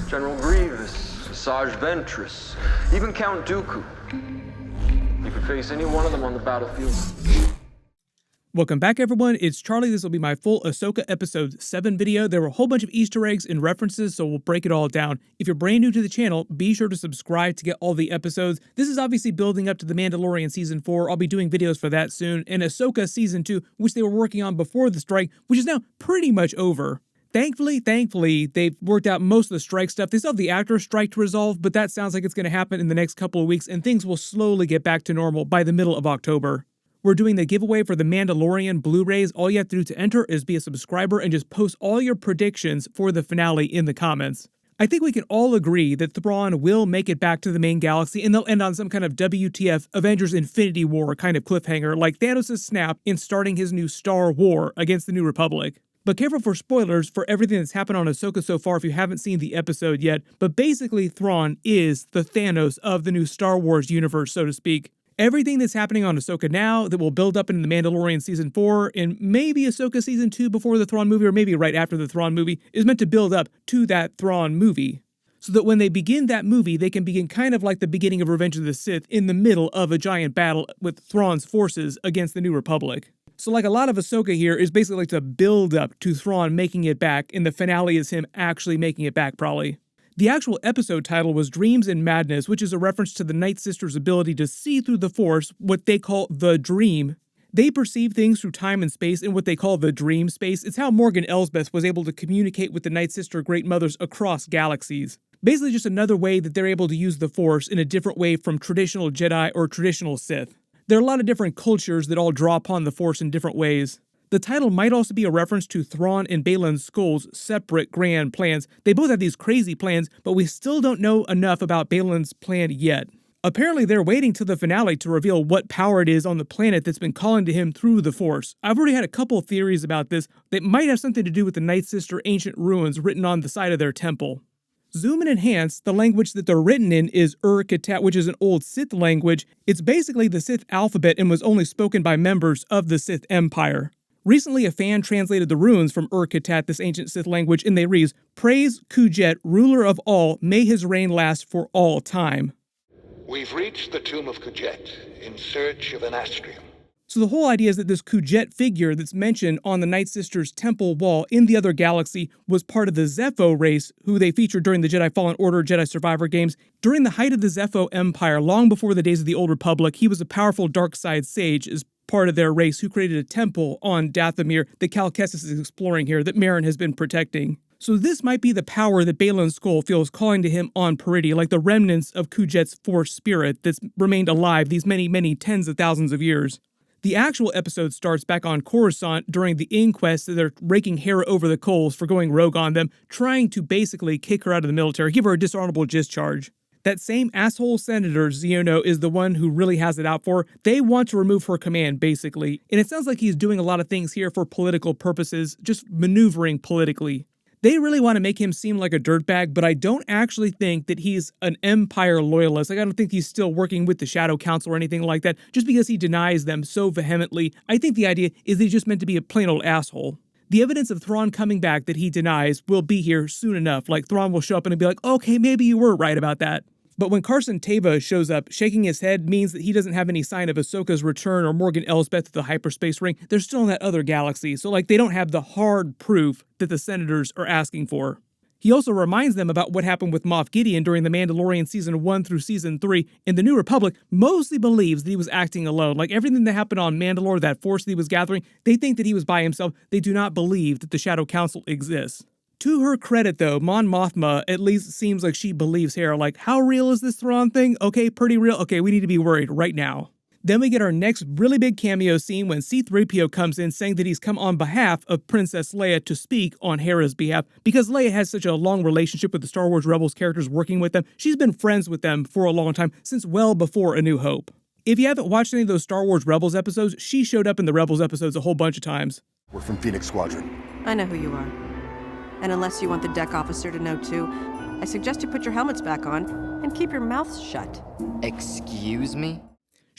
General Grievous, Asajj Ventress, even Count Dooku. You could face any one of them on the battlefield. Welcome back, everyone. It's Charlie. This will be my full Ahsoka Episode 7 video. There were a whole bunch of Easter eggs and references, so we'll break it all down. If you're brand new to the channel, be sure to subscribe to get all the episodes. This is obviously building up to The Mandalorian Season 4. I'll be doing videos for that soon. And Ahsoka Season 2, which they were working on before the strike, which is now pretty much over. Thankfully, they've worked out most of the strike stuff. They still have the actor strike to resolve, but that sounds like it's going to happen in the next couple of weeks, and things will slowly get back to normal by the middle of October. We're doing the giveaway for the Mandalorian Blu-rays. All you have to do to enter is be a subscriber and just post all your predictions for the finale in the comments. I think we can all agree that Thrawn will make it back to the main galaxy, and they'll end on some kind of WTF Avengers Infinity War kind of cliffhanger, like Thanos' snap in starting his new Star War against the New Republic. But careful for spoilers for everything that's happened on Ahsoka so far if you haven't seen the episode yet, but basically Thrawn is the Thanos of the new Star Wars universe, so to speak. Everything that's happening on Ahsoka now that will build up in The Mandalorian Season 4 and maybe Ahsoka Season 2 before the Thrawn movie or maybe right after the Thrawn movie is meant to build up to that Thrawn movie. So that when they begin that movie, they can begin kind of like the beginning of Revenge of the Sith in the middle of a giant battle with Thrawn's forces against the New Republic. So like a lot of Ahsoka here is basically like to build up to Thrawn making it back, and the finale is him actually making it back probably. The actual episode title was Dreams and Madness, which is a reference to the Nightsisters' ability to see through the Force, what they call the dream. They perceive things through time and space in what they call the dream space. It's how Morgan Elsbeth was able to communicate with the Nightsister Great Mothers across galaxies. Basically just another way that they're able to use the Force in a different way from traditional Jedi or traditional Sith. There are a lot of different cultures that all draw upon the Force in different ways. The title might also be a reference to Thrawn and Baylan Skoll's separate grand plans. They both have these crazy plans, but we still don't know enough about Baylan's plan yet. Apparently they're waiting till the finale to reveal what power it is on the planet that's been calling to him through the Force. I've already had a couple theories about this that might have something to do with the Nightsister ancient ruins written on the side of their temple. Zoom and enhance, the language that they're written in is Ur-Khatat, which is an old Sith language. It's basically the Sith alphabet and was only spoken by members of the Sith Empire. Recently, a fan translated the runes from Ur-Khatat, this ancient Sith language, and they read, "Praise Kujet, ruler of all, may his reign last for all time." We've reached the tomb of Kujet in search of an astrium. So the whole idea is that this Kujet figure that's mentioned on the Nightsisters' temple wall in the other galaxy was part of the Zepho race, who they featured during the Jedi Fallen Order Jedi Survivor games. During the height of the Zepho Empire, long before the days of the Old Republic, he was a powerful dark side sage as part of their race who created a temple on Dathmiri that Cal Kestis is exploring here that Merrin has been protecting. So this might be the power that Baylan Skoll feels calling to him on Purrgils, like the remnants of Kujet's Force spirit that's remained alive these many tens of thousands of years. The actual episode starts back on Coruscant during the inquest that they're raking Hera over the coals for going rogue on them, trying to basically kick her out of the military, give her a dishonorable discharge. That same asshole senator, Xiono, is the one who really has it out for her. They want to remove her command, basically. And it sounds like he's doing a lot of things here for political purposes, just maneuvering politically. They really want to make him seem like a dirtbag, but I don't actually think that he's an Empire loyalist. Like, I don't think he's still working with the Shadow Council or anything like that, just because he denies them so vehemently. I think the idea is that he's just meant to be a plain old asshole. The evidence of Thrawn coming back that he denies will be here soon enough. Like, Thrawn will show up and be like, okay, maybe you were right about that. But when Carson Teva shows up, shaking his head means that he doesn't have any sign of Ahsoka's return or Morgan Elsbeth at the hyperspace ring. They're still in that other galaxy, so like they don't have the hard proof that the senators are asking for. He also reminds them about what happened with Moff Gideon during The Mandalorian Season 1 through Season 3, and the New Republic mostly believes that he was acting alone. Like everything that happened on Mandalore, that force that he was gathering, they think that he was by himself. They do not believe that the Shadow Council exists. To her credit, though, Mon Mothma at least seems like she believes Hera. Like, how real is this Thrawn thing? Okay, pretty real. Okay, we need to be worried right now. Then we get our next really big cameo scene when C-3PO comes in saying that he's come on behalf of Princess Leia to speak on Hera's behalf. Because Leia has such a long relationship with the Star Wars Rebels characters working with them, she's been friends with them for a long time, since well before A New Hope. If you haven't watched any of those Star Wars Rebels episodes, she showed up in the Rebels episodes a whole bunch of times. We're from Phoenix Squadron. I know who you are. And unless you want the deck officer to know too, I suggest you put your helmets back on and keep your mouths shut. Excuse me?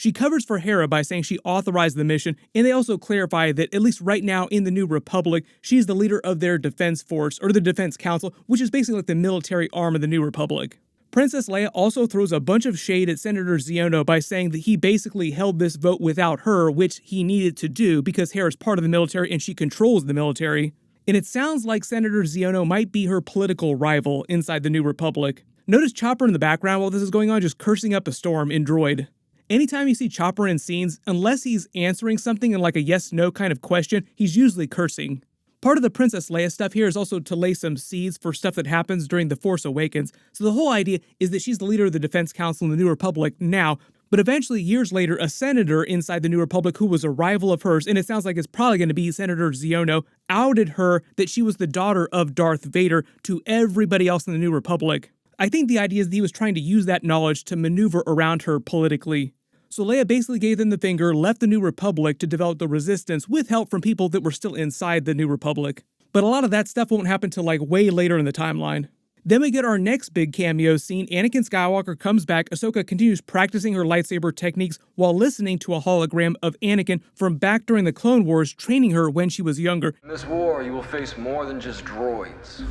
She covers for Hera by saying she authorized the mission, and they also clarify that at least right now in the New Republic, she's the leader of their defense force, or the Defense Council, which is basically like the military arm of the New Republic. Princess Leia also throws a bunch of shade at Senator Xiono by saying that he basically held this vote without her, which he needed to do because Hera's part of the military and she controls the military. And it sounds like Senator Xiono might be her political rival inside the New Republic. Notice Chopper in the background while this is going on, just cursing up a storm in droid. Anytime you see Chopper in scenes, unless he's answering something in like a yes-no kind of question, he's usually cursing. Part of the Princess Leia stuff here is also to lay some seeds for stuff that happens during The Force Awakens. So the whole idea is that she's the leader of the Defense Council in the New Republic now, but eventually, years later, a senator inside the New Republic who was a rival of hers, and it sounds like it's probably going to be Senator Xiono, outed her that she was the daughter of Darth Vader to everybody else in the New Republic. I think the idea is that he was trying to use that knowledge to maneuver around her politically. So Leia basically gave them the finger, left the New Republic to develop the Resistance with help from people that were still inside the New Republic. But a lot of that stuff won't happen till like way later in the timeline. Then we get our next big cameo scene. Anakin Skywalker comes back. Ahsoka continues practicing her lightsaber techniques while listening to a hologram of Anakin from back during the Clone Wars, training her when she was younger. In this war, you will face more than just droids.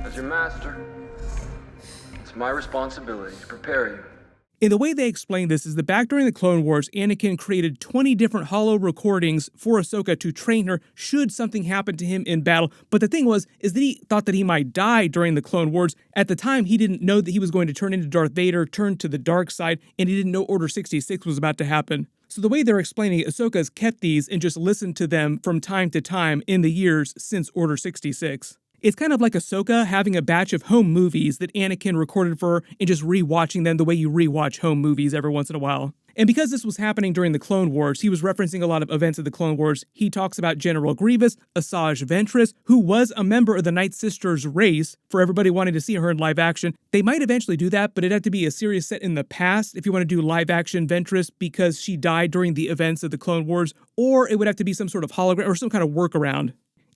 As your master, it's my responsibility to prepare you. And the way they explain this is that back during the Clone Wars, Anakin created 20 different holo recordings for Ahsoka to train her should something happen to him in battle. But the thing is that he thought that he might die during the Clone Wars. At the time, he didn't know that he was going to turn into Darth Vader, turn to the dark side, and he didn't know Order 66 was about to happen. So the way they're explaining it, Ahsoka's kept these and just listened to them from time to time in the years since Order 66. It's kind of like Ahsoka having a batch of home movies that Anakin recorded for her and just rewatching them the way you rewatch home movies every once in a while. And because this was happening during the Clone Wars, he was referencing a lot of events of the Clone Wars. He talks about General Grievous, Asajj Ventress, who was a member of the Nightsisters race, for everybody wanting to see her in live action. They might eventually do that, but it'd have to be a series set in the past if you want to do live action Ventress because she died during the events of the Clone Wars, or it would have to be some sort of hologram or some kind of workaround.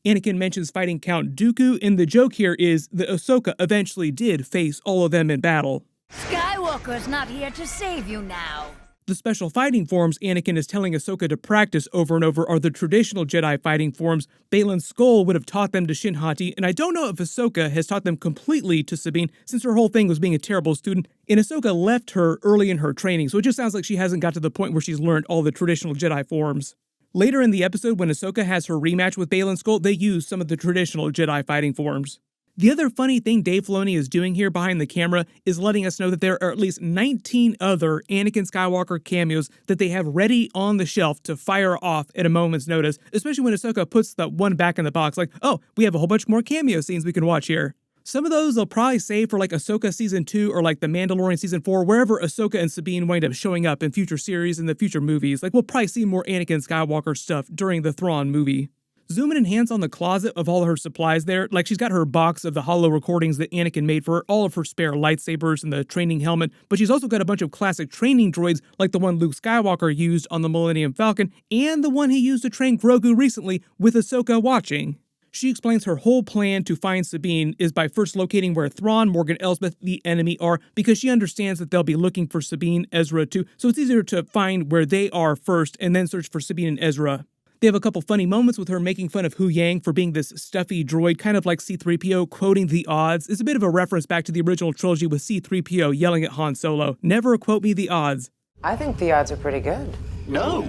Anakin mentions fighting Count Dooku, and the joke here is that Ahsoka eventually did face all of them in battle. Skywalker's not here to save you now. The special fighting forms Anakin is telling Ahsoka to practice over and over are the traditional Jedi fighting forms. Baylan's Skoll would have taught them to Shin Hati, and I don't know if Ahsoka has taught them completely to Sabine, since her whole thing was being a terrible student, and Ahsoka left her early in her training, so it just sounds like she hasn't got to the point where she's learned all the traditional Jedi forms. Later in the episode, when Ahsoka has her rematch with Baylan Skoll, they use some of the traditional Jedi fighting forms. The other funny thing Dave Filoni is doing here behind the camera is letting us know that there are at least 19 other Anakin Skywalker cameos that they have ready on the shelf to fire off at a moment's notice, especially when Ahsoka puts that one back in the box, like, oh, we have a whole bunch more cameo scenes we can watch here. Some of those they'll probably save for like Ahsoka Season 2 or like The Mandalorian Season 4, wherever Ahsoka and Sabine wind up showing up in future series and the future movies. Like we'll probably see more Anakin Skywalker stuff during the Thrawn movie. Zoom in and hands on the closet of all her supplies there. Like she's got her box of the holo recordings that Anakin made for her, all of her spare lightsabers and the training helmet, but she's also got a bunch of classic training droids like the one Luke Skywalker used on the Millennium Falcon and the one he used to train Grogu recently with Ahsoka watching. She explains her whole plan to find Sabine is by first locating where Thrawn, Morgan Elsbeth, the enemy are, because she understands that they'll be looking for Sabine, Ezra too, so it's easier to find where they are first and then search for Sabine and Ezra. They have a couple funny moments with her making fun of Hu Yang for being this stuffy droid, kind of like C-3PO, quoting the odds. It's a bit of a reference back to the original trilogy with C-3PO yelling at Han Solo, "Never quote me the odds." I think the odds are pretty good. No,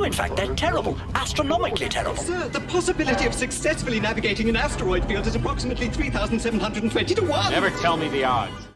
in fact, they're terrible. Astronomically terrible. Sir, the possibility of successfully navigating an asteroid field is approximately 3,720 to 1. Never tell me the odds.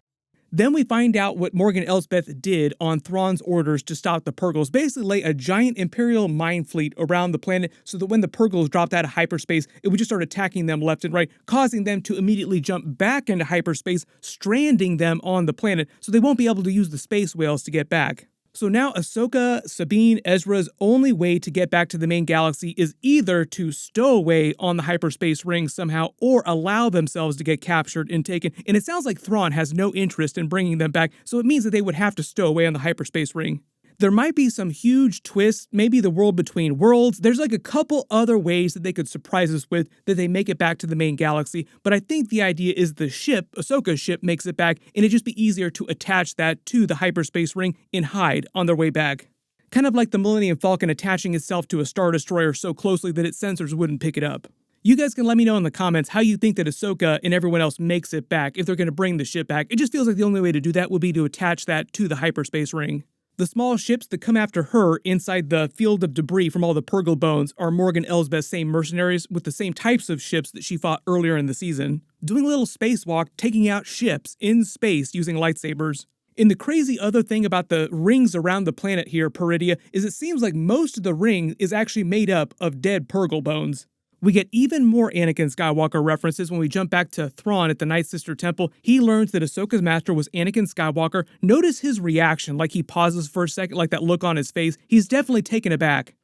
Then we find out what Morgan Elsbeth did on Thrawn's orders to stop the Purrgils, basically lay a giant Imperial mine fleet around the planet so that when the Purrgils dropped out of hyperspace, it would just start attacking them left and right, causing them to immediately jump back into hyperspace, stranding them on the planet so they won't be able to use the space whales to get back. So now Ahsoka, Sabine, Ezra's only way to get back to the main galaxy is either to stow away on the hyperspace ring somehow or allow themselves to get captured and taken. And it sounds like Thrawn has no interest in bringing them back, so it means that they would have to stow away on the hyperspace ring. There might be some huge twist, maybe the world between worlds. There's like a couple other ways that they could surprise us with that they make it back to the main galaxy. But I think the idea is the ship, Ahsoka's ship, makes it back, and it'd just be easier to attach that to the hyperspace ring and hide on their way back. Kind of like the Millennium Falcon attaching itself to a Star Destroyer so closely that its sensors wouldn't pick it up. You guys can let me know in the comments how you think that Ahsoka and everyone else makes it back if they're going to bring the ship back. It just feels like the only way to do that would be to attach that to the hyperspace ring. The small ships that come after her inside the field of debris from all the Purrgil bones are Morgan Elsbeth's same mercenaries with the same types of ships that she fought earlier in the season, doing a little spacewalk, taking out ships in space using lightsabers. And the crazy other thing about the rings around the planet here, Purrgil, is it seems like most of the ring is actually made up of dead Purrgil bones. We get even more Anakin Skywalker references when we jump back to Thrawn at the Nightsister temple. He learns that Ahsoka's master was Anakin Skywalker. Notice his reaction, like he pauses for a second, like that look on his face. He's definitely taken aback.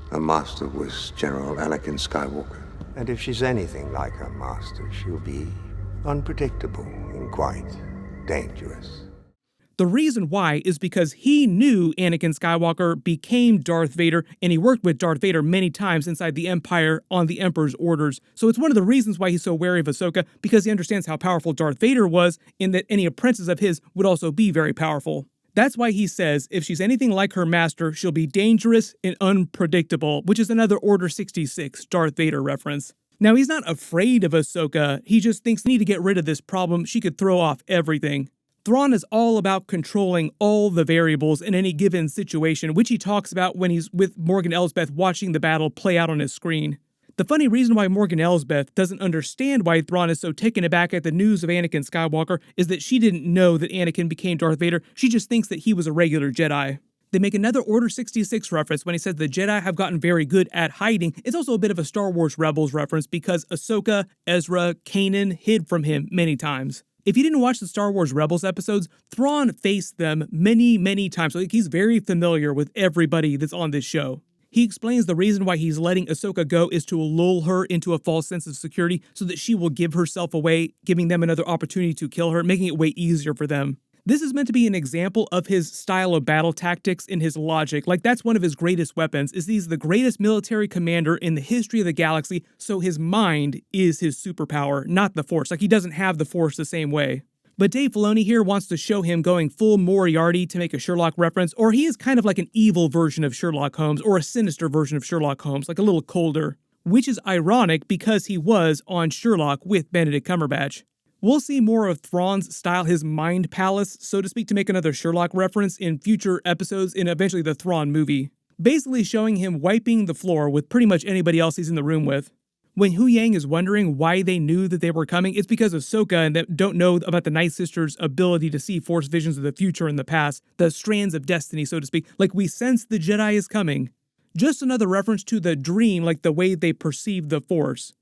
Her master was General Anakin Skywalker. And if she's anything like her master, she'll be unpredictable and quite dangerous. The reason why is because he knew Anakin Skywalker became Darth Vader, and he worked with Darth Vader many times inside the Empire on the Emperor's orders. So it's one of the reasons why he's so wary of Ahsoka, because he understands how powerful Darth Vader was, and that any apprentice of his would also be very powerful. That's why he says if she's anything like her master, she'll be dangerous and unpredictable, which is another Order 66 Darth Vader reference. Now, he's not afraid of Ahsoka, he just thinks they need to get rid of this problem. She could throw off everything. Thrawn is all about controlling all the variables in any given situation, which he talks about when he's with Morgan Elsbeth watching the battle play out on his screen. The funny reason why Morgan Elsbeth doesn't understand why Thrawn is so taken aback at the news of Anakin Skywalker is that she didn't know that Anakin became Darth Vader. She just thinks that he was a regular Jedi. They make another Order 66 reference when he says the Jedi have gotten very good at hiding. It's also a bit of a Star Wars Rebels reference because Ahsoka, Ezra, Kanan hid from him many times. If you didn't watch the Star Wars Rebels episodes, Thrawn faced them many times, so he's very familiar with everybody that's on this show. He explains the reason why he's letting Ahsoka go is to lull her into a false sense of security so that she will give herself away, giving them another opportunity to kill her, making it way easier for them. This is meant to be an example of his style of battle tactics and his logic. Like, that's one of his greatest weapons, is he's the greatest military commander in the history of the galaxy, so his mind is his superpower, not the Force. Like, he doesn't have the Force the same way. But Dave Filoni here wants to show him going full Moriarty to make a Sherlock reference, or he is kind of like an evil version of Sherlock Holmes, or a sinister version of Sherlock Holmes, like a little colder. Which is ironic because he was on Sherlock with Benedict Cumberbatch. We'll see more of Thrawn's style, his mind palace, so to speak, to make another Sherlock reference in future episodes in eventually the Thrawn movie. Basically showing him wiping the floor with pretty much anybody else he's in the room with. When Hu Yang is wondering why they knew that they were coming, it's because Ahsoka and that don't know about the Nightsisters' ability to see Force visions of the future and the past, the strands of destiny, so to speak. Like, we sense the Jedi is coming. Just another reference to the dream, like the way they perceive the Force.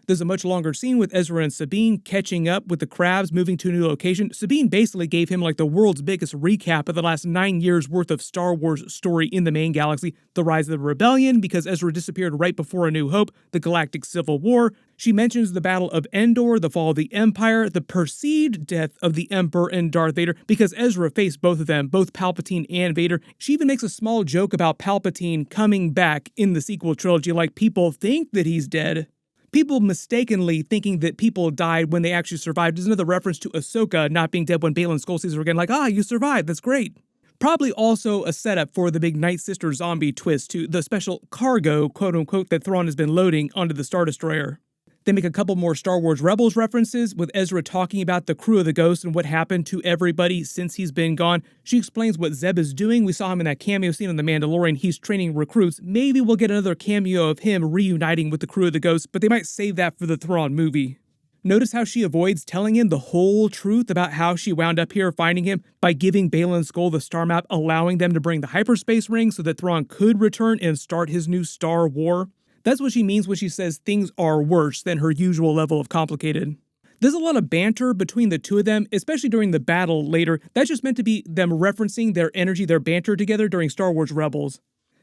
There's a much longer scene with Ezra and Sabine catching up with the crabs, moving to a new location. Sabine basically gave him like the world's biggest recap of the last 9 years worth of Star Wars story in the main galaxy. The rise of the rebellion, because Ezra disappeared right before A New Hope, the Galactic Civil War. She mentions the Battle of Endor, the fall of the Empire, the perceived death of the Emperor and Darth Vader, because Ezra faced both of them, both Palpatine and Vader. She even makes a small joke about Palpatine coming back in the sequel trilogy, like people think that he's dead. People mistakenly thinking that people died when they actually survived is another reference to Ahsoka not being dead when Baylan Skoll sees her again, like, you survived, that's great. Probably also a setup for the big Nightsister zombie twist to the special cargo, quote-unquote, that Thrawn has been loading onto the Star Destroyer. They make a couple more Star Wars Rebels references, with Ezra talking about the crew of the Ghost and what happened to everybody since he's been gone. She explains what Zeb is doing. We saw him in that cameo scene on The Mandalorian. He's training recruits. Maybe we'll get another cameo of him reuniting with the crew of the Ghost, but they might save that for the Thrawn movie. Notice how she avoids telling him the whole truth about how she wound up here finding him by giving Baylan Skoll the star map, allowing them to bring the hyperspace ring so that Thrawn could return and start his new Star War. That's what she means when she says things are worse than her usual level of complicated. There's a lot of banter between the two of them, especially during the battle later. That's just meant to be them referencing their energy, their banter together during Star Wars Rebels.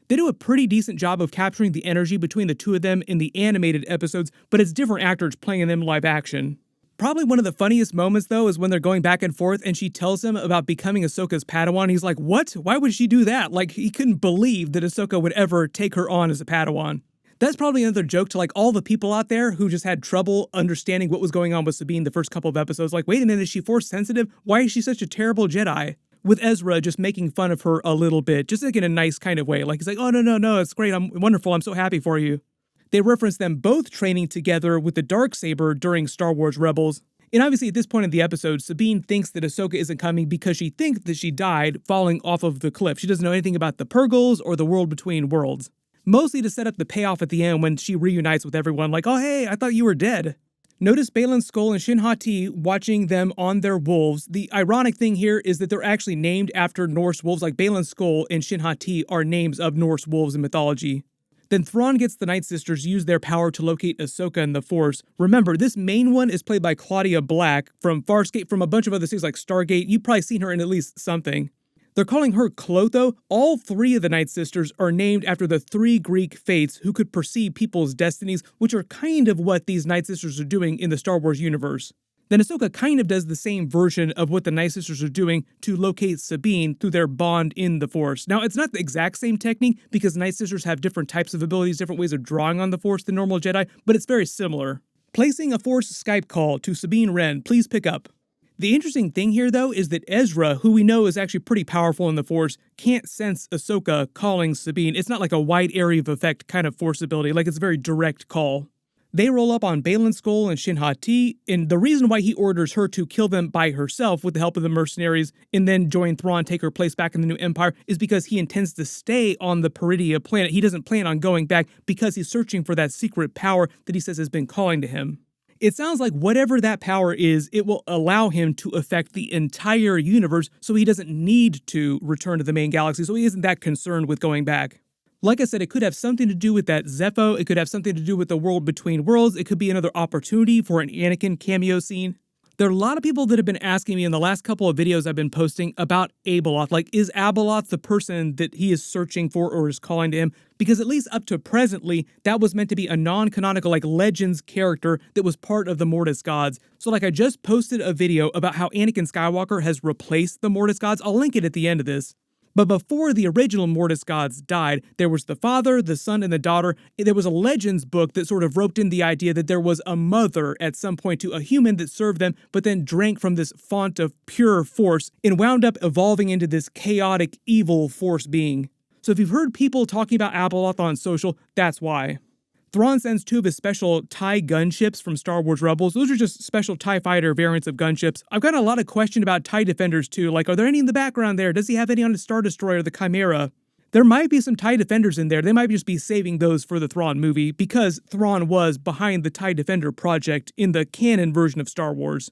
They do a pretty decent job of capturing the energy between the two of them in the animated episodes, but it's different actors playing them live action. Probably one of the funniest moments, though, is when they're going back and forth and she tells him about becoming Ahsoka's Padawan. He's like, what? Why would she do that? Like, he couldn't believe that Ahsoka would ever take her on as a Padawan. That's probably another joke to like all the people out there who just had trouble understanding what was going on with Sabine the first couple of episodes. Like, wait a minute, is she Force sensitive? Why is she such a terrible Jedi? with Ezra just making fun of her a little bit, just like in a nice kind of way. Like he's like, oh, no, it's great. I'm wonderful. I'm so happy for you. They reference them both training together with the Darksaber during Star Wars Rebels. And obviously at this point in the episode, Sabine thinks that Ahsoka isn't coming because she thinks that she died falling off of the cliff. She doesn't know anything about the Purrgils or the world between worlds. Mostly to set up the payoff at the end when she reunites with everyone like, oh hey, I thought you were dead. Notice Baylan, Skoll, and Shin Hati watching them on their wolves. The ironic thing here is that they're actually named after Norse wolves, like Baylan, Skoll, and Shin Hati are names of Norse wolves in mythology. Then Thrawn gets the Nightsisters use their power to locate Ahsoka and the Force. Remember, this main one is played by Claudia Black from Farscape, from a bunch of other things like Stargate. You've probably seen her in at least something. They're calling her Clotho. All three of the Nightsisters are named after the three Greek fates who could perceive people's destinies, which are kind of what these Nightsisters are doing in the Star Wars universe. Then Ahsoka kind of does the same version of what the Nightsisters are doing to locate Sabine through their bond in the Force. Now, it's not the exact same technique because Nightsisters have different types of abilities, different ways of drawing on the Force than normal Jedi, but it's very similar. Placing a Force Skype call to Sabine Wren, please pick up. The interesting thing here, though, is that Ezra, who we know is actually pretty powerful in the Force, can't sense Ahsoka calling Sabine. It's not like a wide area of effect kind of Force ability, like it's a very direct call. They roll up on Baylan, Skoll, and Shin Hati, and the reason why he orders her to kill them by herself with the help of the mercenaries and then join Thrawn, take her place back in the new Empire, is because he intends to stay on the Purrgil planet. He doesn't plan on going back because he's searching for that secret power that he says has been calling to him. It sounds like whatever that power is, it will allow him to affect the entire universe, so he doesn't need to return to the main galaxy, so he isn't that concerned with going back. Like I said, it could have something to do with that Zepho, it could have something to do with the world between worlds, it could be another opportunity for an Anakin cameo scene. There are a lot of people that have been asking me in the last couple of videos I've been posting about Abeloth. Like, is Abeloth the person that he is searching for or is calling to him? Because at least up to presently, that was meant to be a non-canonical, like, Legends character that was part of the Mortis gods. So, like, I just posted a video about how Anakin Skywalker has replaced the Mortis gods. I'll link it at the end of this. But before the original Mortis gods died, there was the father, the son, and the daughter. There was a Legends book that sort of roped in the idea that there was a mother at some point to a human that served them, but then drank from this font of pure force and wound up evolving into this chaotic, evil force being. So if you've heard people talking about Abeloth on social, that's why. Thrawn sends two of his special TIE gunships from Star Wars Rebels. Those are just special TIE fighter variants of gunships. I've got a lot of question about TIE Defenders too, like are there any in the background there? Does he have any on his Star Destroyer, the Chimera? There might be some TIE Defenders in there. They might just be saving those for the Thrawn movie because Thrawn was behind the TIE Defender project in the canon version of Star Wars.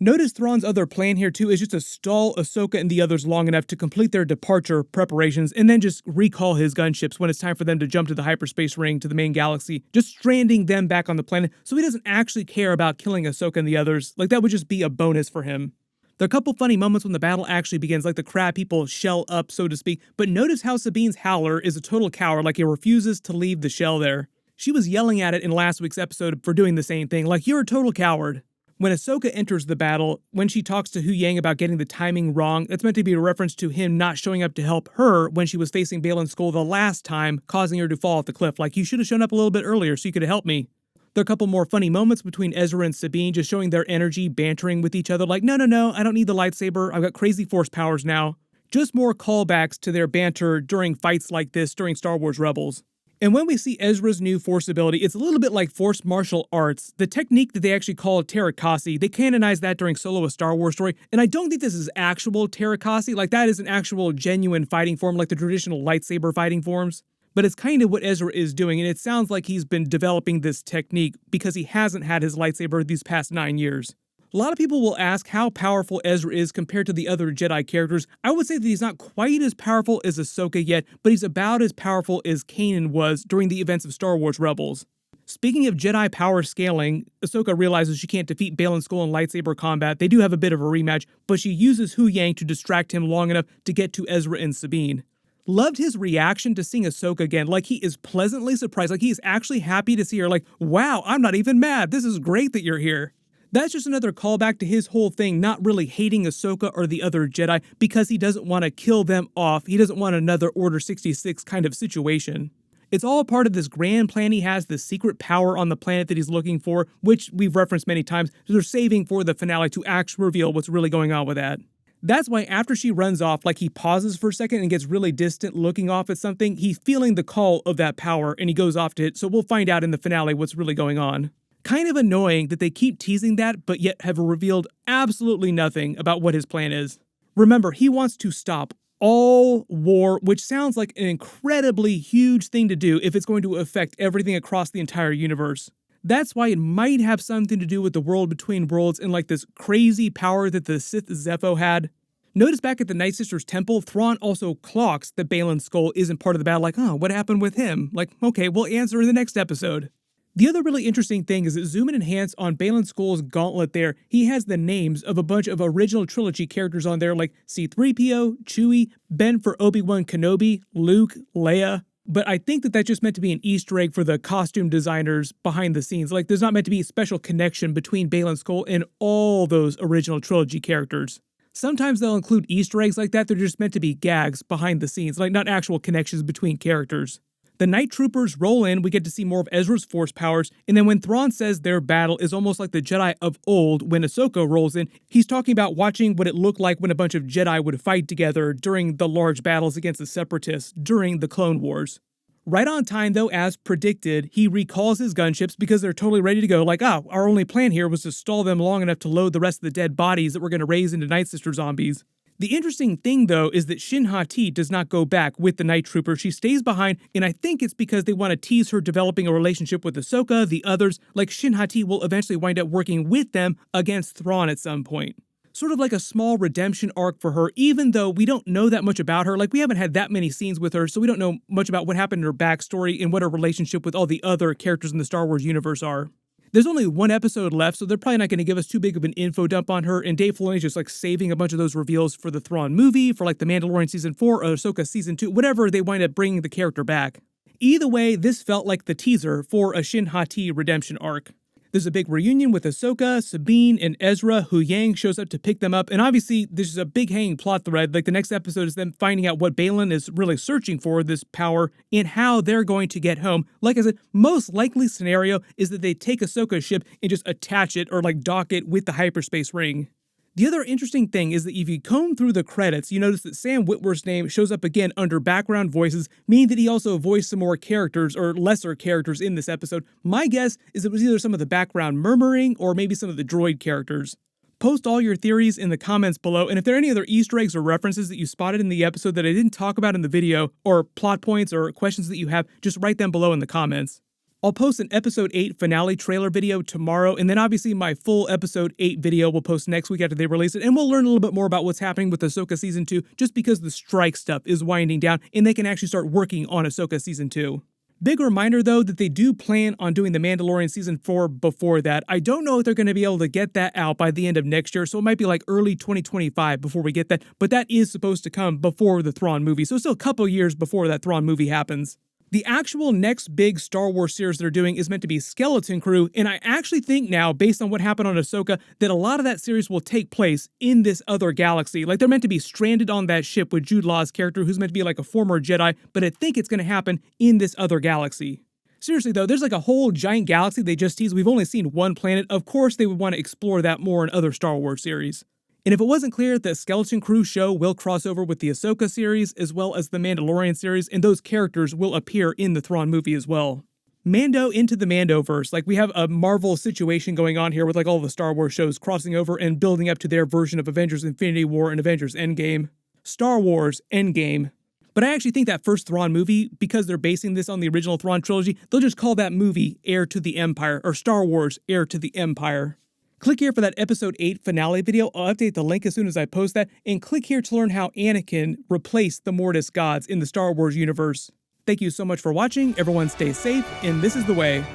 Notice Thrawn's other plan here too is just to stall Ahsoka and the others long enough to complete their departure preparations and then just recall his gunships when it's time for them to jump to the hyperspace ring to the main galaxy, just stranding them back on the planet so he doesn't actually care about killing Ahsoka and the others. Like that would just be a bonus for him. There are a couple funny moments when the battle actually begins, like the crab people shell up, so to speak, but notice how Sabine's howler is a total coward, like he refuses to leave the shell there. She was yelling at it in last week's episode for doing the same thing, like you're a total coward. When Ahsoka enters the battle, when she talks to Hu Yang about getting the timing wrong, that's meant to be a reference to him not showing up to help her when she was facing Baylan Skoll the last time, causing her to fall off the cliff. Like, you should have shown up a little bit earlier so you could have helped me. There are a couple more funny moments between Ezra and Sabine, just showing their energy, bantering with each other, like, no, I don't need the lightsaber, I've got crazy force powers now. Just more callbacks to their banter during fights like this during Star Wars Rebels. And when we see Ezra's new Force ability, it's a little bit like Force martial arts. The technique that they actually call Terakasi, they canonized that during Solo: A Star Wars Story, and I don't think this is actual Terakasi, like that is an actual genuine fighting form like the traditional lightsaber fighting forms. But it's kind of what Ezra is doing, and it sounds like he's been developing this technique because he hasn't had his lightsaber these past 9 years. A lot of people will ask how powerful Ezra is compared to the other Jedi characters. I would say that he's not quite as powerful as Ahsoka yet, but he's about as powerful as Kanan was during the events of Star Wars Rebels. Speaking of Jedi power scaling, Ahsoka realizes she can't defeat Baylan Skoll in lightsaber combat. They do have a bit of a rematch, but she uses Hu Yang to distract him long enough to get to Ezra and Sabine. Loved his reaction to seeing Ahsoka again, like he is pleasantly surprised, like he is actually happy to see her, like, wow, I'm not even mad, this is great that you're here. That's just another callback to his whole thing, not really hating Ahsoka or the other Jedi because he doesn't want to kill them off. He doesn't want another Order 66 kind of situation. It's all part of this grand plan he has, this secret power on the planet that he's looking for, which we've referenced many times. They're saving for the finale to actually reveal what's really going on with that. That's why after she runs off, like he pauses for a second and gets really distant looking off at something, he's feeling the call of that power and he goes off to it, so we'll find out in the finale what's really going on. Kind of annoying that they keep teasing that, but yet have revealed absolutely nothing about what his plan is. Remember, he wants to stop all war, which sounds like an incredibly huge thing to do if it's going to affect everything across the entire universe. That's why it might have something to do with the world between worlds and like this crazy power that the Sith Zepho had. Notice back at the Nightsisters temple, Thrawn also clocks that Baylan's Skoll isn't part of the battle, like, oh, what happened with him? Like, okay, we'll answer in the next episode. The other really interesting thing is that zoom and enhance on Baylan Skoll's gauntlet there, he has the names of a bunch of original trilogy characters on there like C-3PO, Chewie, Ben for Obi-Wan Kenobi, Luke, Leia. But I think that that's just meant to be an Easter egg for the costume designers behind the scenes. Like there's not meant to be a special connection between Baylan Skoll and all those original trilogy characters. Sometimes they'll include Easter eggs like that, they're just meant to be gags behind the scenes, like not actual connections between characters. The Night Troopers roll in, we get to see more of Ezra's force powers, and then when Thrawn says their battle is almost like the Jedi of old when Ahsoka rolls in, he's talking about watching what it looked like when a bunch of Jedi would fight together during the large battles against the Separatists during the Clone Wars. Right on time though, as predicted, he recalls his gunships because they're totally ready to go, like, oh, our only plan here was to stall them long enough to load the rest of the dead bodies that we're going to raise into Nightsister zombies. The interesting thing, though, is that Shin Hati does not go back with the Night Trooper. She stays behind, and I think it's because they want to tease her developing a relationship with Ahsoka, the others, like Shin Hati will eventually wind up working with them against Thrawn at some point. Sort of like a small redemption arc for her, even though we don't know that much about her. Like, we haven't had that many scenes with her, so we don't know much about what happened in her backstory and what her relationship with all the other characters in the Star Wars universe are. There's only one episode left, so they're probably not going to give us too big of an info dump on her, and Dave Filoni's just like saving a bunch of those reveals for the Thrawn movie, for like The Mandalorian Season 4 or Ahsoka Season 2, whatever they wind up bringing the character back. Either way, this felt like the teaser for a Shin Hati redemption arc. There's a big reunion with Ahsoka, Sabine, and Ezra. Hu Yang shows up to pick them up, and obviously there's a big hanging plot thread. Like the next episode is them finding out what Baylan is really searching for, this power, and how they're going to get home. Like I said, most likely scenario is that they take Ahsoka's ship and just attach it or like dock it with the hyperspace ring. The other interesting thing is that if you comb through the credits, you notice that Sam Witwer's name shows up again under background voices, meaning that he also voiced some more characters or lesser characters in this episode. My guess is it was either some of the background murmuring or maybe some of the droid characters. Post all your theories in the comments below, and if there are any other Easter eggs or references that you spotted in the episode that I didn't talk about in the video, or plot points or questions that you have, just write them below in the comments. I'll post an Episode 8 finale trailer video tomorrow, and then obviously my full Episode 8 video will post next week after they release it, and we'll learn a little bit more about what's happening with Ahsoka Season 2, just because the strike stuff is winding down, and they can actually start working on Ahsoka Season 2. Big reminder, though, that they do plan on doing The Mandalorian Season 4 before that. I don't know if they're going to be able to get that out by the end of next year, so it might be like early 2025 before we get that, but that is supposed to come before the Thrawn movie, so still a couple years before that Thrawn movie happens. The actual next big Star Wars series they're doing is meant to be Skeleton Crew, and I actually think now, based on what happened on Ahsoka, that a lot of that series will take place in this other galaxy. Like, they're meant to be stranded on that ship with Jude Law's character, who's meant to be like a former Jedi, but I think it's going to happen in this other galaxy. Seriously though, there's like a whole giant galaxy they just teased. We've only seen one planet. Of course they would want to explore that more in other Star Wars series. And if it wasn't clear, the Skeleton Crew show will cross over with the Ahsoka series as well as the Mandalorian series, and those characters will appear in the Thrawn movie as well. Mando into the Mandoverse. Like, we have a Marvel situation going on here with like all the Star Wars shows crossing over and building up to their version of Avengers Infinity War and Avengers Endgame. Star Wars Endgame. But I actually think that first Thrawn movie, because they're basing this on the original Thrawn trilogy, they'll just call that movie Heir to the Empire, or Star Wars Heir to the Empire. Click here for that Episode 8 finale video. I'll update the link as soon as I post that, and click here to learn how Anakin replaced the Mortis gods in the Star Wars universe. Thank you so much for watching, everyone stay safe, and this is the way.